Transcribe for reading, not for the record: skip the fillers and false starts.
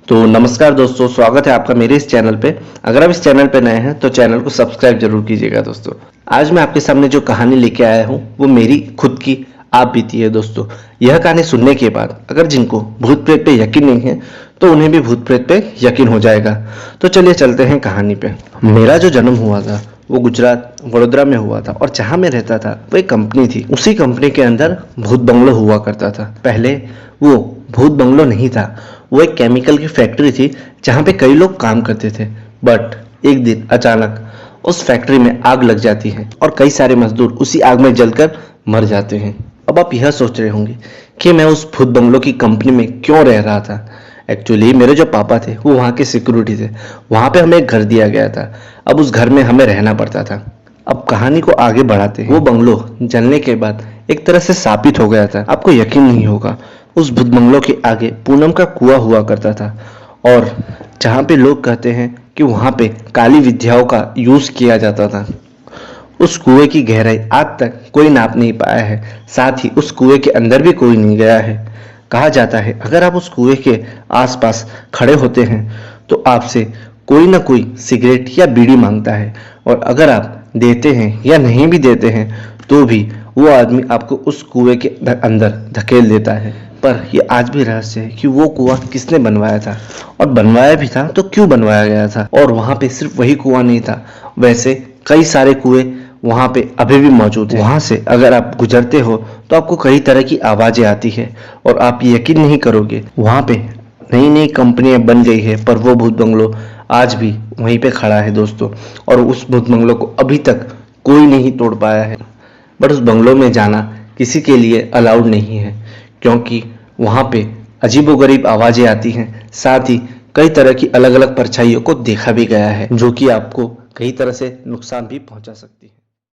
तो नमस्कार दोस्तों, स्वागत है आपका मेरे इस चैनल पे। अगर आप इस चैनल पे नए हैं तो चैनल को सब्सक्राइब जरूर कीजिएगा दोस्तों। आज मैं आपके सामने जो कहानी लेके आया हूँ वो मेरी खुद की आप बीती है दोस्तों। यह कहानी सुनने के बाद अगर जिनको भूत प्रेत पे यकीन नहीं है तो उन्हें भी भूत प्रेत पे यकीन हो जाएगा। तो चलिए चलते हैं कहानी पे। मेरा जो जन्म हुआ था वो गुजरात वडोदरा में हुआ था और जहाँ मैं रहता था वो एक कंपनी थी। उसी कंपनी के अंदर भूत बंगलो हुआ करता था। पहले वो भूत बंगलो नहीं था, वो एक केमिकल की फैक्ट्री थी जहाँ पे कई लोग काम करते थे। बट एक दिन अचानक उस फैक्ट्री में आग लग जाती है और कई सारे मजदूर उसी आग में जलकर मर जाते हैं। अब आप यह सोच रहे होंगे कि मैं उस भूत बंगलो की कंपनी में क्यों रह रहा था। एक्चुअली मेरे जो पापा थे वो वहाँ के सिक्योरिटी थे। वहाँ पे हमें एक घर दिया गया था। अब उस घर में हमें रहना पड़ता था। अब कहानी को आगे बढ़ाते हैं। वो बंगलो जलने के बाद एक तरह से शापित हो गया था। आपको यकीन नहीं होगा, उस भूत बंगलो के आगे पूनम का कुआं हुआ करता था और जहाँ पे लोग कहते हैं कि वहाँ पे काली विद्याओं का यूज किया जाता था। उस कुएं की गहराई आज तक कोई नाप नहीं पाया है। साथ ही उस कुएं के अंदर भी कोई नहीं गया है। कहा जाता है अगर आप उस कुएं के आसपास खड़े होते हैं तो आपसे कोई ना कोई सिगरेट या बीड़ी मांगता है और अगर आप देते हैं या नहीं भी देते हैं तो भी वो आदमी आपको उस कुएं के अंदर धकेल देता है। पर ये आज भी रहस्य है कि वो कुआं किसने बनवाया था और बनवाया भी था तो क्यों बनवाया गया था। और वहां पे सिर्फ वही कुआं नहीं था, वैसे कई सारे कुएं वहां पे अभी भी मौजूद है। वहां से अगर आप गुजरते हो तो आपको कई तरह की आवाजें आती है और आप यकीन नहीं करोगे, वहां पे नई नई कंपनियां बन गई है पर वो भूत बंगलो आज भी वहीं पे खड़ा है दोस्तों। और उस भूत बंगलो को अभी तक कोई नहीं तोड़ पाया है। बट उस बंगलो में जाना किसी के लिए अलाउड नहीं है क्योंकि वहां पे अजीबोगरीब आवाजें आती हैं। साथ ही कई तरह की अलग अलग परछाइयों को देखा भी गया है जो कि आपको कई तरह से नुकसान भी पहुंचा सकती है।